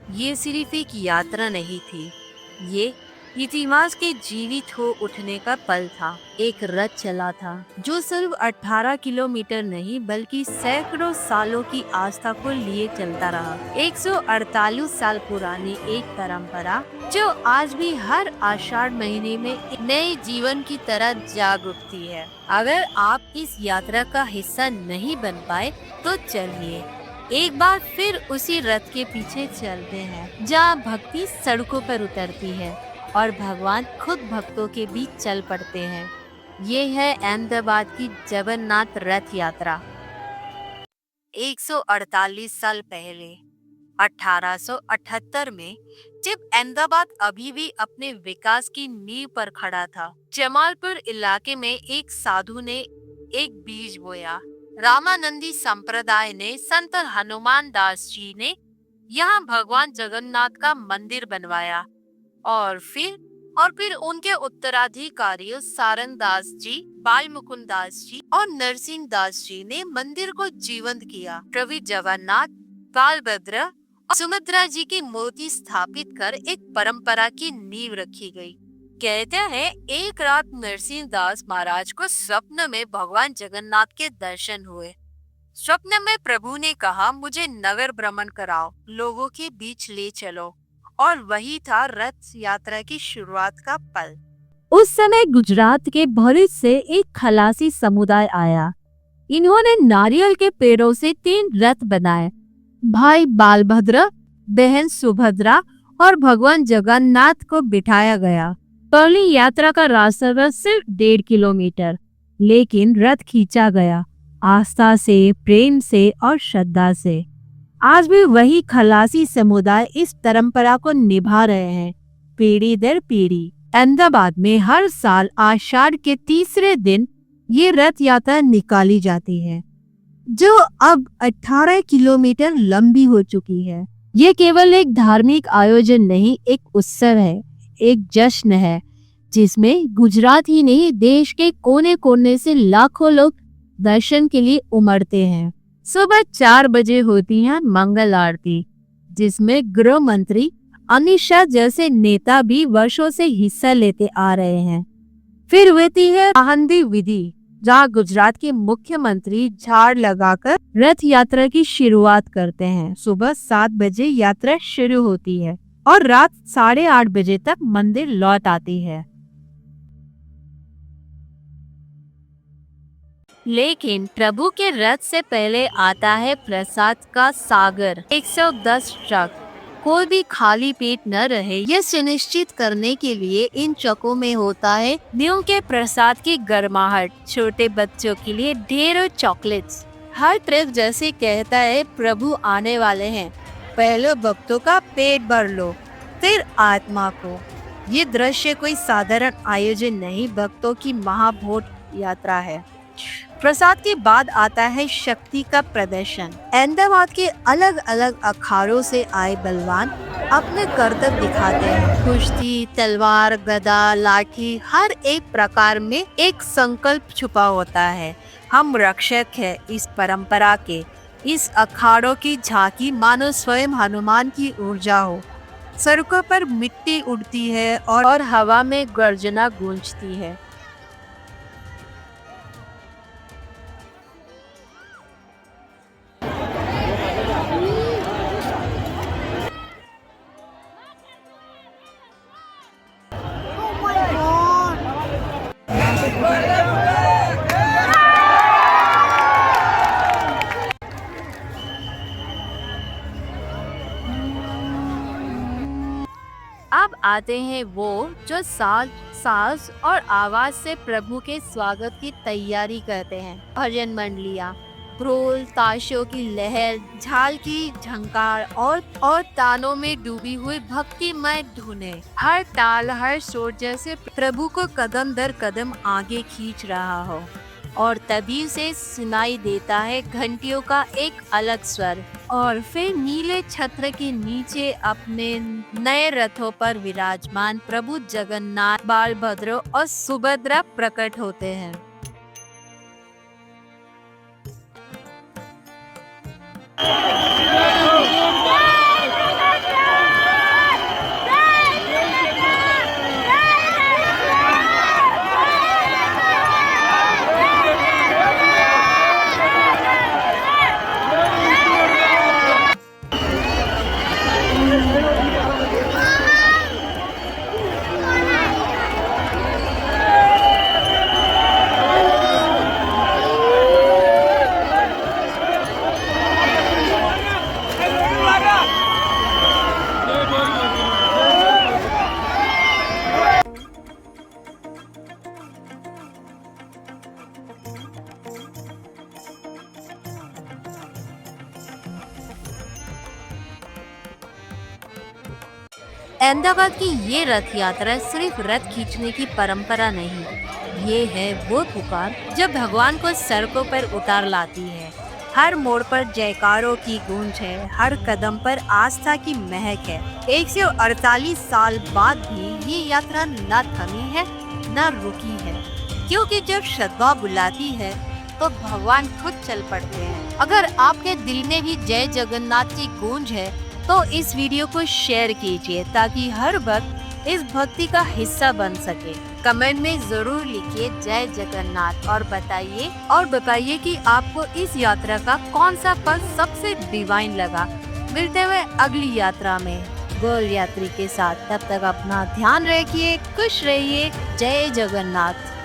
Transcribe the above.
ये सिर्फ एक यात्रा नहीं थी, ये इतिहास के जीवित हो उठने का पल था। एक रथ चला था जो सिर्फ 18 किलोमीटर नहीं बल्कि सैकड़ों सालों की आस्था को लिए चलता रहा। 148 साल पुरानी एक परंपरा जो आज भी हर आषाढ़ महीने में एक नए जीवन की तरह जाग उठती है। अगर आप इस यात्रा का हिस्सा नहीं बन पाए तो चलिए एक बार फिर उसी रथ के पीछे चलते हैं जहाँ भक्ति सड़कों पर उतरती है और भगवान खुद भक्तों के बीच चल पड़ते हैं। ये है अहमदाबाद की जगन्नाथ रथ यात्रा। 148 साल पहले 1878 में जब अहमदाबाद अभी भी अपने विकास की नींव पर खड़ा था, जमालपुर इलाके में एक साधु ने एक बीज बोया। रामानंदी संप्रदाय ने संत हनुमान दास जी ने यहाँ भगवान जगन्नाथ का मंदिर बनवाया और फिर उनके उत्तराधिकारियों सारन दास जी, बाल मुकुंद दास जी और नरसिंह दास जी ने मंदिर को जीवंत किया। प्रभु जगन्नाथ, बालभद्र और सुभद्रा जी की मूर्ति स्थापित कर एक परंपरा की नींव रखी गई। कहते हैं एक रात नरसिंह दास महाराज को स्वप्न में भगवान जगन्नाथ के दर्शन हुए। स्वप्न में प्रभु ने कहा, मुझे नगर भ्रमण कराओ, लोगों के बीच ले चलो। और वही था रथ यात्रा की शुरुआत का पल। उस समय गुजरात के भरूच से एक खलासी समुदाय आया। इन्होंने नारियल के पेड़ों से 3 रथ बनाए। भाई बालभद्र, बहन सुभद्रा और भगवान जगन्नाथ को बिठाया गया। पहली यात्रा का रास्ता था सिर्फ 1.5 किलोमीटर, लेकिन रथ खींचा गया आस्था से, प्रेम से और श्रद्धा से। आज भी वही खलासी समुदाय इस परंपरा को निभा रहे हैं, पीढ़ी दर पीढ़ी। अहमदाबाद में हर साल आषाढ़ के तीसरे दिन ये रथ यात्रा निकाली जाती है, जो अब 18 किलोमीटर लंबी हो चुकी है। ये केवल एक धार्मिक आयोजन नहीं, एक उत्सव है, एक जश्न है, जिसमें गुजरात ही नहीं देश के कोने कोने से लाखों लोग दर्शन के लिए उमड़ते हैं। सुबह 4 बजे होती है मंगल आरती, जिसमें गृह मंत्री अमित शाह जैसे नेता भी वर्षों से हिस्सा लेते आ रहे हैं। फिर होती है आहंदी विधि, जहाँ गुजरात के मुख्यमंत्री झाड़ लगाकर रथ यात्रा की शुरुआत करते हैं। सुबह 7 बजे यात्रा शुरू होती है और रात 8:30 बजे तक मंदिर लौट आती है। लेकिन प्रभु के रथ से पहले आता है प्रसाद का सागर। 110 ट्रक, कोई भी खाली पेट न रहे, ये सुनिश्चित करने के लिए इन ट्रकों में होता है नीम के प्रसाद की गर्माहट। छोटे बच्चों के लिए ढेरों चॉकलेट्स। हर ट्रक जैसे कहता है प्रभु आने वाले हैं, पहले भक्तों का पेट भर लो, फिर आत्मा को। ये दृश्य कोई साधारण आयोजन नहीं, भक्तों की महाभोज यात्रा है। प्रसाद के बाद आता है शक्ति का प्रदर्शन। अहमदाबाद के अलग अलग अखाड़ों से आए बलवान अपने करतब दिखाते हैं। कुश्ती, तलवार, गदा, लाठी, हर एक प्रकार में एक संकल्प छुपा होता है। हम रक्षक हैं इस परंपरा के। इस अखाड़ों की झांकी मानो स्वयं हनुमान की ऊर्जा हो। सड़कों पर मिट्टी उड़ती है और हवा में गर्जना गूंजती है। अब आते हैं वो जो साज और आवाज से प्रभु के स्वागत की तैयारी करते हैं। भजन मंडलियाँ, ढोल ताशों की लहर, झाल की झंकार और तानों में डूबी हुई भक्तिमय धुनें। हर ताल, हर सुर जैसे प्रभु को कदम दर कदम आगे खींच रहा हो। और तभी से सुनाई देता है घंटियों का एक अलग स्वर। और फिर नीले छत्र के नीचे अपने नए रथों पर विराजमान प्रभु जगन्नाथ, बालभद्र और सुभद्रा प्रकट होते हैं। अहमदाबाद की ये रथ यात्रा सिर्फ रथ खींचने की परंपरा नहीं, ये है वो पुकार जो भगवान को सड़कों पर उतार लाती है। हर मोड़ पर जयकारों की गूंज है, हर कदम पर आस्था की महक है। 148 साल बाद भी ये यात्रा न थमी है न रुकी है, क्योंकि जब श्रद्धा बुलाती है तो भगवान खुद चल पड़ते हैं। अगर आपके दिल में भी जय जगन्नाथ की गूंज है तो इस वीडियो को शेयर कीजिए ताकि हर भक्त इस भक्ति का हिस्सा बन सके। कमेंट में जरूर लिखिए जय जगन्नाथ और बताइए कि आपको इस यात्रा का कौन सा पल सबसे डिवाइन लगा। मिलते हुए अगली यात्रा में गोल यात्री के साथ, तब तक अपना ध्यान रखिए, खुश रहिए। जय जगन्नाथ।